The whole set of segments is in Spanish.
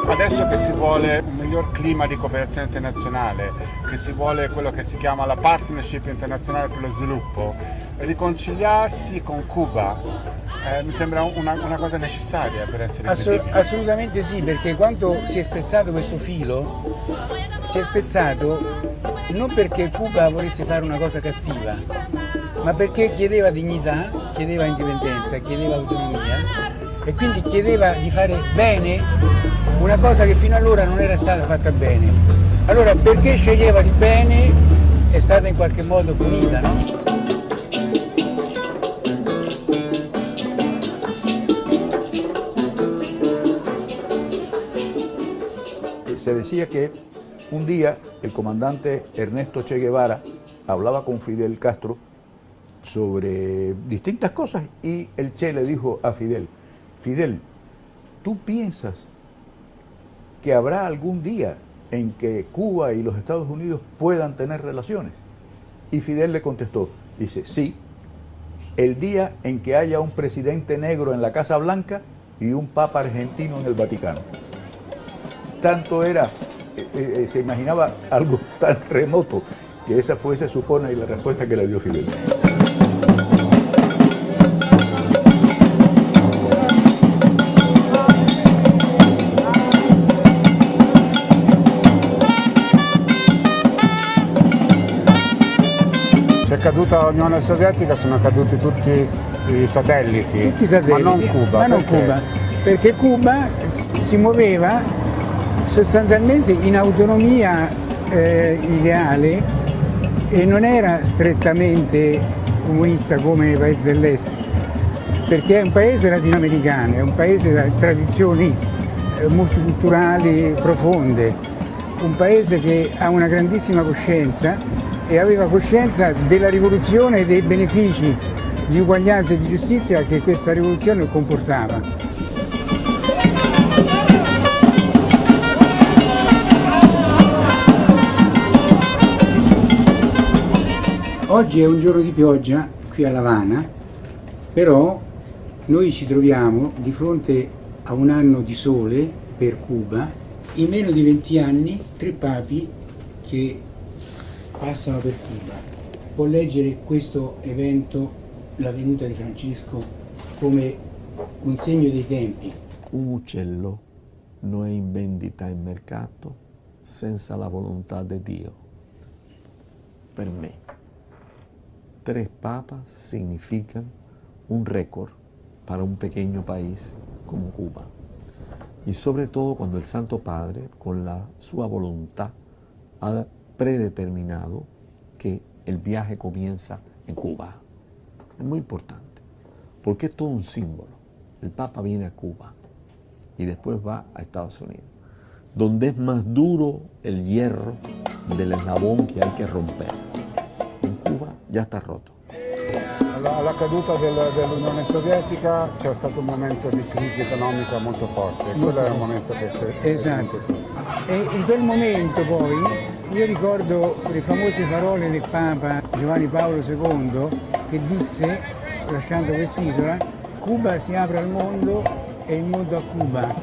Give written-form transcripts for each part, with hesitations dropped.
Adesso che si vuole un miglior clima di cooperazione internazionale, che si vuole quello che si chiama la partnership internazionale per lo sviluppo, riconciliarsi con Cuba mi sembra una cosa necessaria per essere credibili. Assolutamente sì, perché quando si è spezzato questo filo, si è spezzato non perché Cuba volesse fare una cosa cattiva, ma perché chiedeva dignità, chiedeva indipendenza, chiedeva autonomia e quindi chiedeva di fare bene una cosa che fino allora non era stata fatta bene. Allora perché sceglieva di bene è stata in qualche modo punita, no? Se decía que un día el comandante Ernesto Che Guevara hablaba con Fidel Castro sobre distintas cosas y el Che le dijo a Fidel, Fidel, ¿tú piensas que habrá algún día en que Cuba y los Estados Unidos puedan tener relaciones? Y Fidel le contestó, dice, sí, el día en que haya un presidente negro en la Casa Blanca y un papa argentino en el Vaticano. Tanto era, se imaginaba algo tan remoto que esa fue, se supone, la respuesta que le dio Fidel. Se è caduta l'Unione Sovietica sono caduti tutti i satelliti, Tutti i satelliti, ma non Cuba. ma non Cuba, perché Cuba si muoveva sostanzialmente in autonomia ideale e non era strettamente comunista come i paesi dell'est, perché è un paese latinoamericano, è un paese da tradizioni multiculturali profonde, un paese che ha una grandissima coscienza e aveva coscienza della rivoluzione e dei benefici di uguaglianza e di giustizia che questa rivoluzione comportava. Oggi è un giorno di pioggia qui a L'Avana, però noi ci troviamo di fronte a un anno di sole per Cuba. In meno di 20 anni 3 papi che passano per Cuba. Può leggere questo evento, la venuta di Francesco, come un segno dei tempi. Un uccello non è in vendita in mercato senza la volontà di Dio. Per me 3 papas significan un récord para un pequeño país como Cuba. Y sobre todo cuando el Santo Padre, con la sua voluntad, ha predeterminado que el viaje comienza en Cuba. Es muy importante, porque es todo un símbolo. El Papa viene a Cuba y después va a Estados Unidos, donde es más duro el hierro del eslabón que hay que romper. In Cuba già sta rotto. Alla caduta dell'Unione Sovietica c'è stato un momento di crisi economica molto forte, quello è un momento che si è... Esatto. E in quel momento poi io ricordo le famose parole del Papa Giovanni Paolo II che disse, lasciando quest'isola, Cuba si apre al mondo e il mondo a Cuba.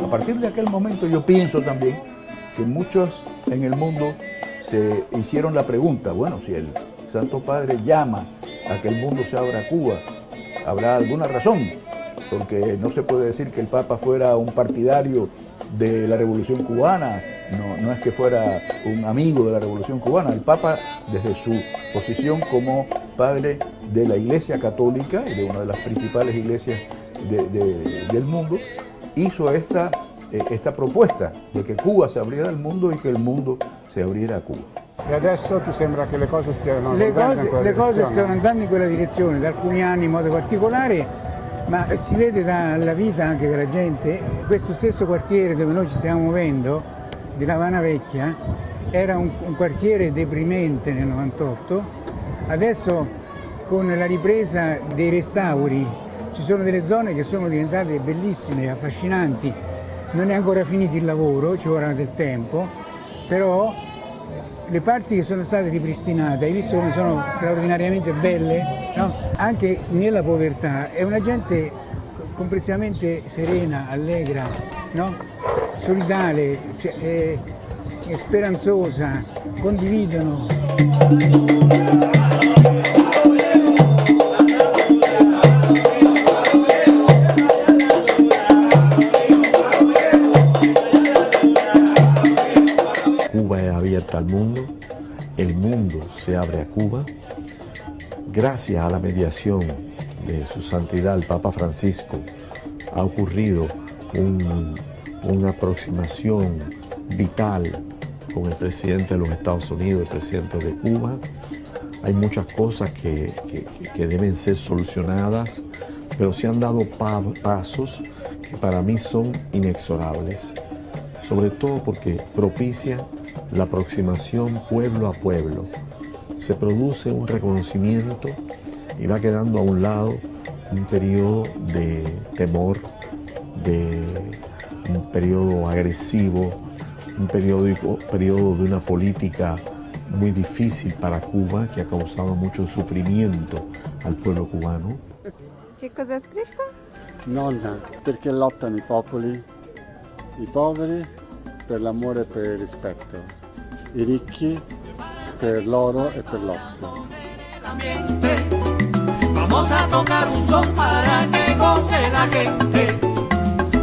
A partir de aquel momento yo pienso también que muchos en el mundo se hicieron la pregunta, bueno, si el Santo Padre llama a que el mundo se abra a Cuba, ¿habrá alguna razón? Porque no se puede decir que el Papa fuera un partidario de la Revolución Cubana, no es que fuera un amigo de la Revolución Cubana. El Papa, desde su posición como padre de la Iglesia Católica y de una de las principales iglesias del mundo, hizo esta propuesta de che Cuba si apriera al mondo e che il mondo si apriera a Cuba. E adesso ti sembra che le cose stiano andando in quella Le cose direzione? stanno andando in quella direzione, da alcuni anni in modo particolare, ma si vede dalla vita anche della gente, questo stesso quartiere dove noi ci stiamo muovendo, di L'Avana Vecchia, era un quartiere deprimente nel 98, adesso con la ripresa dei restauri ci sono delle zone che sono diventate bellissime, affascinanti, non è ancora finito il lavoro, ci vorrà del tempo, però le parti che sono state ripristinate, hai visto come sono straordinariamente belle? No? Anche nella povertà è una gente complessivamente serena, allegra, no? Solidale, cioè, è speranzosa, condividono. Cuba es abierta al mundo, el mundo se abre a Cuba. Gracias a la mediación de su santidad el Papa Francisco ha ocurrido una aproximación vital con el presidente de los Estados Unidos, el presidente de Cuba. Hay muchas cosas que deben ser solucionadas, pero se han dado pasos que para mí son inexorables, sobre todo porque propicia la aproximación pueblo a pueblo. Se produce un reconocimiento y va quedando a un lado un periodo de temor, de un periodo agresivo, un periodo de una política muy difícil para Cuba que ha causado mucho sufrimiento al pueblo cubano. Che cosa ha scritto? Nonna, perché lottano i popoli, i poveri per l'amore e per il rispetto, i ricchi per l'oro e per l'ozio. Vamos a tocar un son para que goce la gente.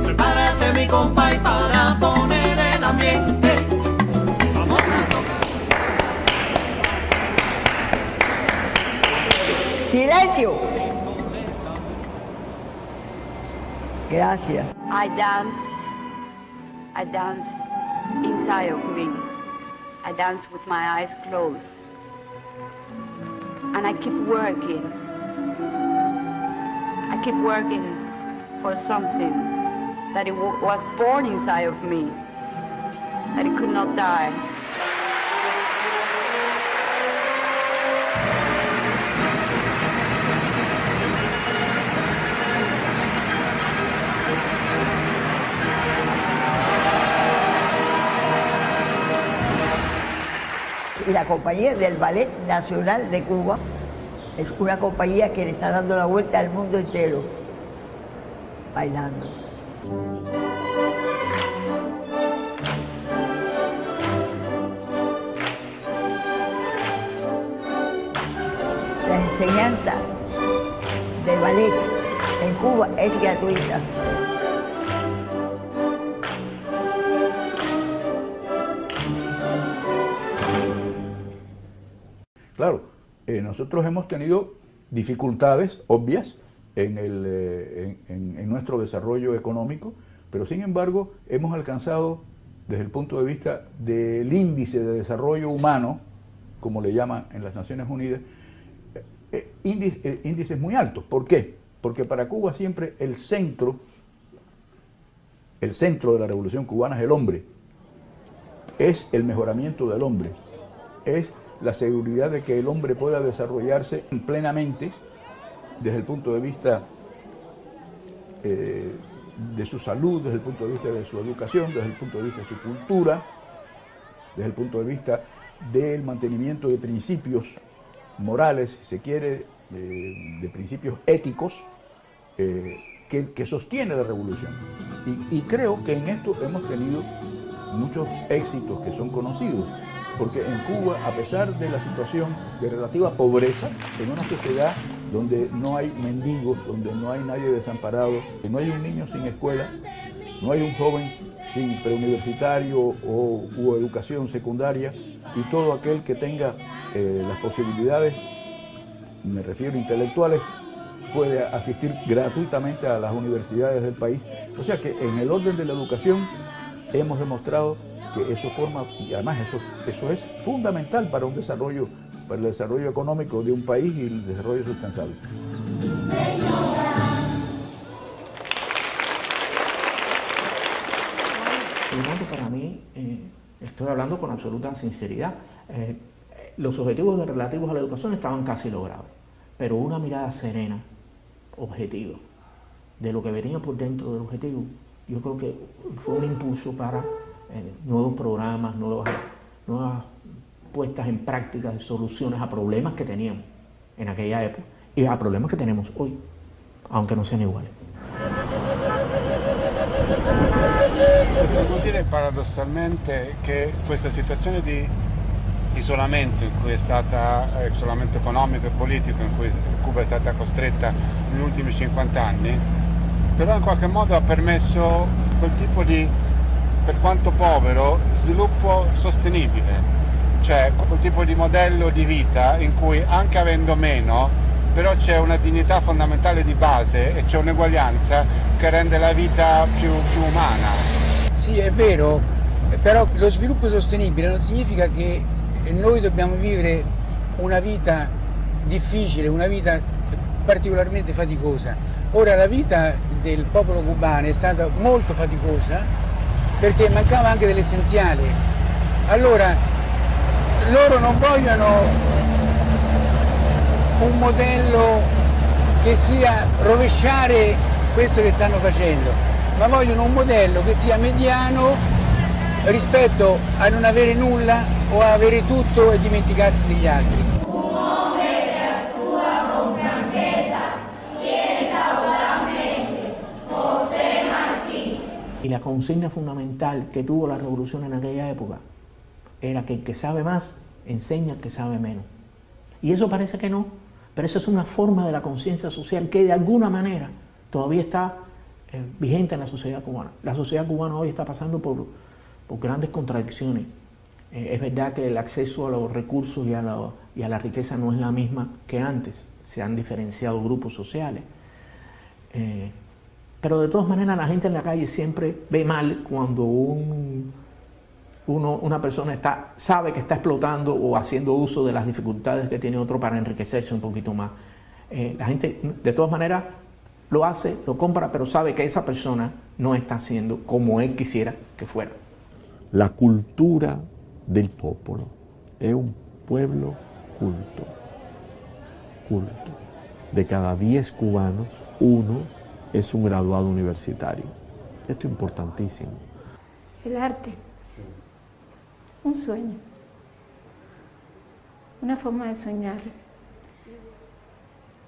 Prepárate mi compay para poner el ambiente. Vamos a tocar. Silencio. Gracias. I dance inside of me. I dance with my eyes closed. And I keep working. I keep working for something that it was born inside of me, that it could not die. Y la compañía del Ballet Nacional de Cuba es una compañía que le está dando la vuelta al mundo entero, bailando. La enseñanza de ballet en Cuba es gratuita. Claro, nosotros hemos tenido dificultades obvias en nuestro desarrollo económico, pero sin embargo hemos alcanzado desde el punto de vista del índice de desarrollo humano, como le llaman en las Naciones Unidas, índices muy altos. ¿Por qué? Porque para Cuba siempre el centro de la revolución cubana es el hombre, es el mejoramiento del hombre, es la seguridad de que el hombre pueda desarrollarse plenamente desde el punto de vista de su salud, desde el punto de vista de su educación, desde el punto de vista de su cultura, desde el punto de vista del mantenimiento de principios morales, si se quiere, de principios éticos que sostiene la revolución. Y creo que en esto hemos tenido muchos éxitos que son conocidos. Porque en Cuba, a pesar de la situación de relativa pobreza, en una sociedad donde no hay mendigos, donde no hay nadie desamparado, que no hay un niño sin escuela, no hay un joven sin preuniversitario o educación secundaria, y todo aquel que tenga las posibilidades, me refiero intelectuales, puede asistir gratuitamente a las universidades del país. O sea que en el orden de la educación hemos demostrado que eso forma, y además eso es fundamental para el desarrollo económico de un país y el desarrollo sustentable. El voto para mí es estoy hablando con absoluta sinceridad. Los objetivos relativos a la educación estaban casi logrados, pero una mirada serena, objetiva, de lo que venía por dentro del objetivo, yo creo que fue un impulso para nuevos programas, nuevas puestas en práctica de soluciones a problemas que teníamos en aquella época y a problemas que tenemos hoy, aunque no sean iguales. Potremmo dire paradossalmente che questa situazione di isolamento in cui è stata, isolamento economico e politico in cui Cuba è stata costretta negli ultimi 50 anni, però in qualche modo ha permesso quel tipo di, per quanto povero, sviluppo sostenibile, cioè quel tipo di modello di vita in cui anche avendo meno, però c'è una dignità fondamentale di base e c'è un'eguaglianza che rende la vita più umana. Sì, è vero, però lo sviluppo sostenibile non significa che noi dobbiamo vivere una vita difficile, una vita particolarmente faticosa. Ora, la vita del popolo cubano è stata molto faticosa perché mancava anche dell'essenziale. Allora, loro non vogliono un modello che sia rovesciare questo che stanno facendo, ma vogliono un modello che sia mediano rispetto a non avere nulla o a avere tutto e dimenticarsi degli altri. Un hombre que actúa con franqueza, piensa audazmente, José Martí. Y la consigna fundamental que tuvo la revolución en aquella época era que el que sabe más enseña al que sabe menos. Y eso parece que no, pero eso es una forma de la conciencia social que de alguna manera todavía está vigente en la sociedad cubana. La sociedad cubana hoy está pasando por grandes contradicciones. Es verdad que el acceso a los recursos y a la riqueza no es la misma que antes. Se han diferenciado grupos sociales. Pero de todas maneras la gente en la calle siempre ve mal cuando una persona sabe que está explotando o haciendo uso de las dificultades que tiene otro para enriquecerse un poquito más. La gente de todas maneras lo hace, lo compra, pero sabe que esa persona no está haciendo como él quisiera que fuera. La cultura del popolo è un pueblo culto. De cada 10 cubanos, 1 es un graduado universitario. Esto es importantísimo. El arte. Un sueño. Una forma de soñar.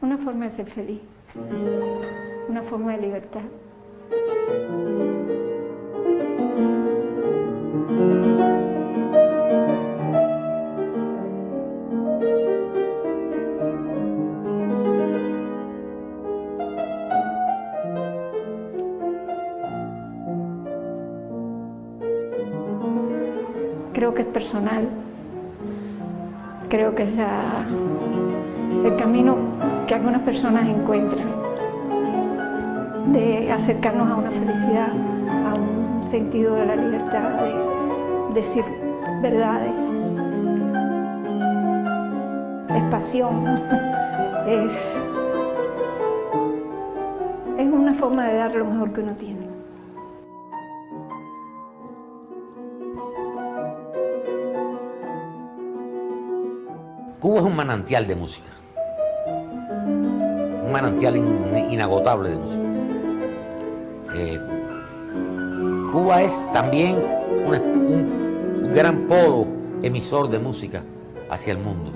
Una forma de ser feliz. Una forma de libertad. Creo que es personal, creo que es el camino que algunas personas encuentran de acercarnos a una felicidad, a un sentido de la libertad, de decir verdades. Es pasión, es una forma de dar lo mejor que uno tiene. Cuba es un manantial de música, un manantial inagotable de música. Cuba es también un gran polo emisor de música hacia el mundo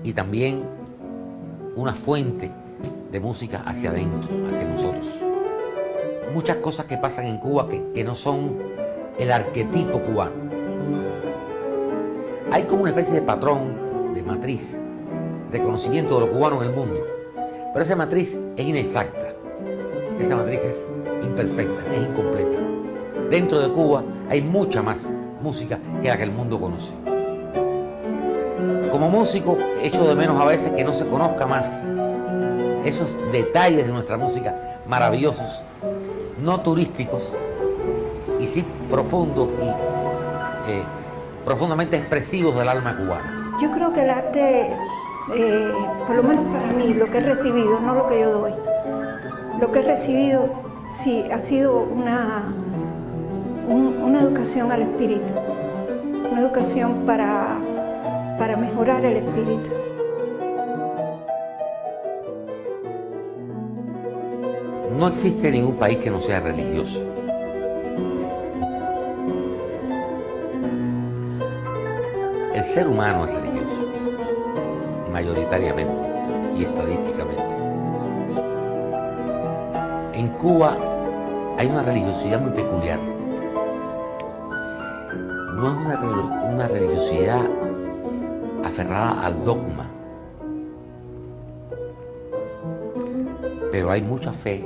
y también una fuente de música hacia adentro, hacia nosotros. Muchas cosas que pasan en Cuba que no son el arquetipo cubano. Hay como una especie de patrón, de matriz, de conocimiento de lo cubano en el mundo. Pero esa matriz es inexacta, esa matriz es imperfecta, es incompleta. Dentro de Cuba hay mucha más música que la que el mundo conoce. Como músico, echo de menos a veces que no se conozca más esos detalles de nuestra música maravillosos, no turísticos, y sí profundos y profundamente expresivos del alma cubana. Yo creo que el arte, por lo menos para mí, lo que he recibido, no lo que yo doy, lo que he recibido sí ha sido una educación al espíritu. una educación para mejorar el espíritu. No existe ningún país que no sea religioso. El ser humano es religioso, mayoritariamente y estadísticamente. En Cuba hay una religiosidad muy peculiar. No es una religiosidad aferrada al dogma, pero hay mucha fe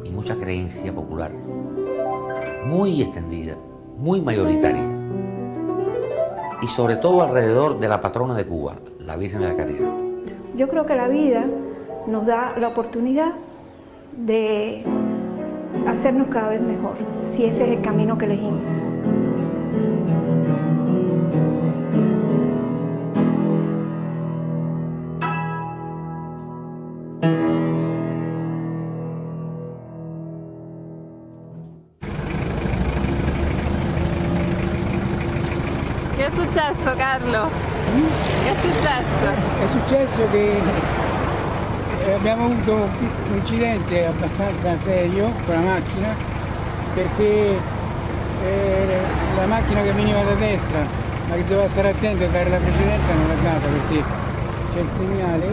y mucha creencia popular, muy extendida, muy mayoritaria, y sobre todo alrededor de la patrona de Cuba, la Virgen de la Caridad. Yo creo que la vida nos da la oportunidad de hacernos cada vez mejor, si ese es el camino que elegimos. Che è successo, Carlo? Che è successo? È successo che abbiamo avuto un incidente abbastanza serio con la macchina, perché la macchina che veniva da destra, ma che doveva stare attenta a dare la precedenza, non l'ha data perché c'è il segnale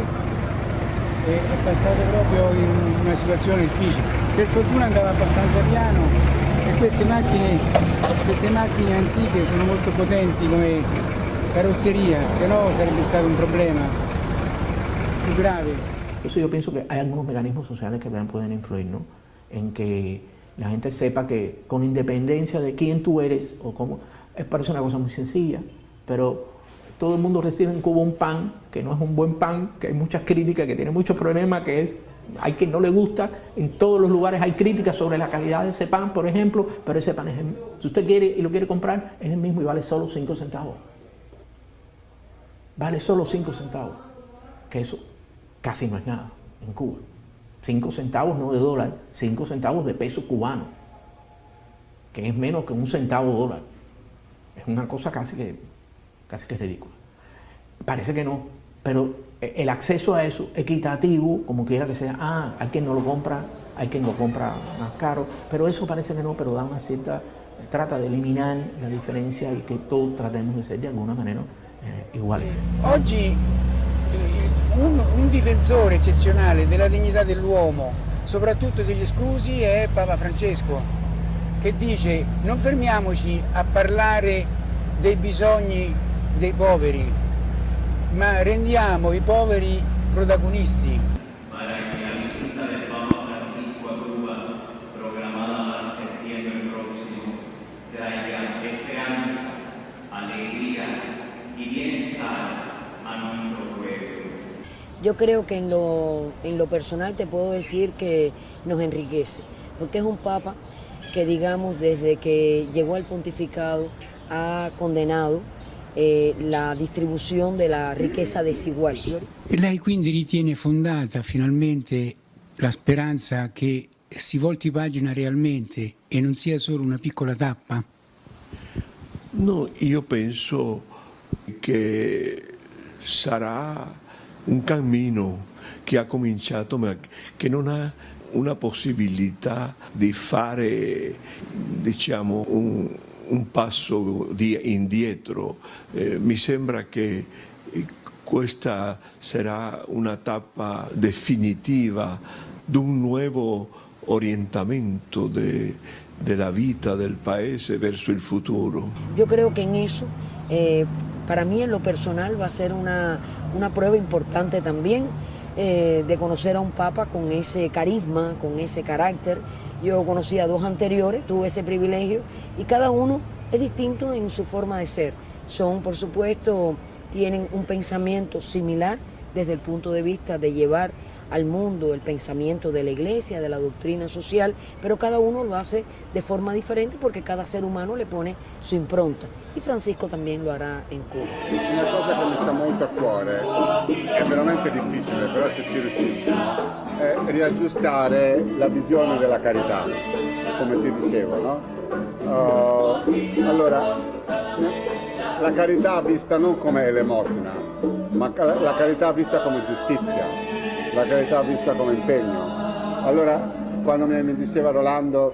e è passato proprio in una situazione difficile. Per fortuna andava abbastanza piano e queste macchine antiche sono molto potenti come carrozzeria, se no sarebbe stato un problema più grave. Eso yo pienso que hay algunos mecanismos sociales que pueden influir, ¿no? En que la gente sepa que con independencia de quién tú eres o cómo, parece una cosa muy sencilla, pero todo el mundo recibe en Cuba un pan que no es un buen pan, que hay muchas críticas, que tiene muchos problemas, que es, hay quien no le gusta, en todos los lugares hay críticas sobre la calidad de ese pan, por ejemplo, pero ese pan es si usted quiere y lo quiere comprar, es el mismo y vale solo 5 centavos. Vale solo 5 centavos, que eso casi no es nada en Cuba. 5 centavos no de dólar, 5 centavos de peso cubano, que es menos que 1 centavo dólar. Es una cosa casi que ridícula. Parece que no, pero el acceso a eso equitativo, como quiera que sea, hay quien no lo compra, hay quien lo compra más caro, pero eso parece que no, pero da una cierta, trata de eliminar la diferencia y que todos tratemos de ser de alguna manera iguales. Oggi un difensore eccezionale della dignità dell'uomo, soprattutto degli esclusi, è Papa Francesco, che dice: non fermiamoci a parlare dei bisogni dei poveri, ma rendiamo i poveri protagonisti. Para que la visita del Papa Francisco a Cuba, programada para septiembre próximo, traiga esperanza, alegría y bienestar a nuestro pueblo. Yo creo que en lo personal te puedo decir que nos enriquece, porque es un Papa que, digamos, desde que llegó al pontificado ha condenado la distribuzione della ricchezza desigual. E lei quindi ritiene fondata finalmente la speranza che si volti pagina realmente e non sia solo una piccola tappa? No, io penso che sarà un cammino che ha cominciato ma che non ha una possibilità di fare, diciamo, un passo indietro. Mi sembra che questa sarà una tappa definitiva di un nuovo orientamento della vita del paese verso il futuro. Yo creo que en eso, para mí en lo personal va a ser una prueba importante también de conocer a un papa con ese carisma, con ese carácter. Yo conocí a 2 anteriores, tuve ese privilegio y cada uno es distinto en su forma de ser. Son, por supuesto, tienen un pensamiento similar desde el punto de vista de llevar al mundo el pensamiento de la iglesia, de la doctrina social, pero cada uno lo hace de forma diferente porque cada ser umano le pone su impronta. Y Francisco también lo hará en Cuba. Una cosa che mi sta molto a cuore, è veramente difficile, però se ci riuscissimo, è riaggiustare la visione della carità, come ti dicevo, no? Allora, la carità vista non come elemosina, ma la carità vista come giustizia, la carità vista come impegno. Allora, quando mi diceva Rolando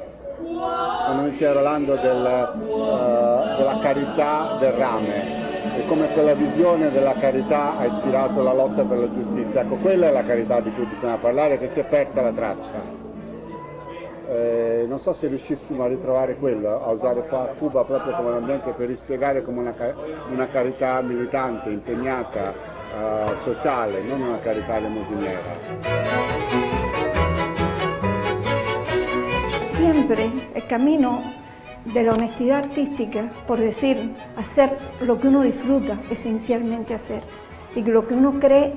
della carità del rame, e come quella visione della carità ha ispirato la lotta per la giustizia, ecco, quella è la carità di cui bisogna parlare, che si è persa la traccia. Non so se riuscissimo a ritrovare quello, a usare qua Cuba proprio come un ambiente per rispiegare come una carità militante, impegnata, sociale, non una carità elemosiniera. Siempre el camino de la honestidad artística, por decir, hacer lo que uno disfruta, esencialmente hacer, y lo que uno cree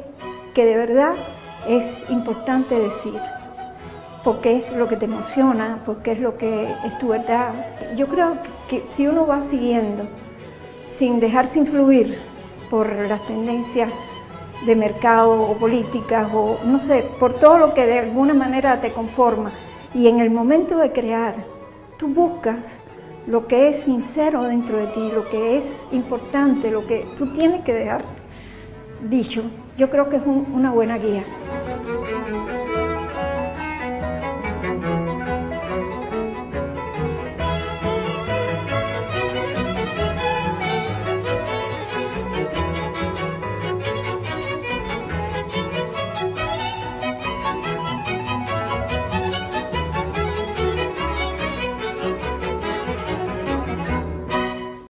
que de verdad es importante decir, porque es lo que te emociona, porque es lo que es tu verdad. Yo creo que si uno va siguiendo, sin dejarse influir por las tendencias de mercado o políticas, o no sé, por todo lo que de alguna manera te conforma, y en el momento de crear, tú buscas lo que es sincero dentro de ti, lo que es importante, lo que tú tienes que dejar dicho. Yo creo que es una buena guía.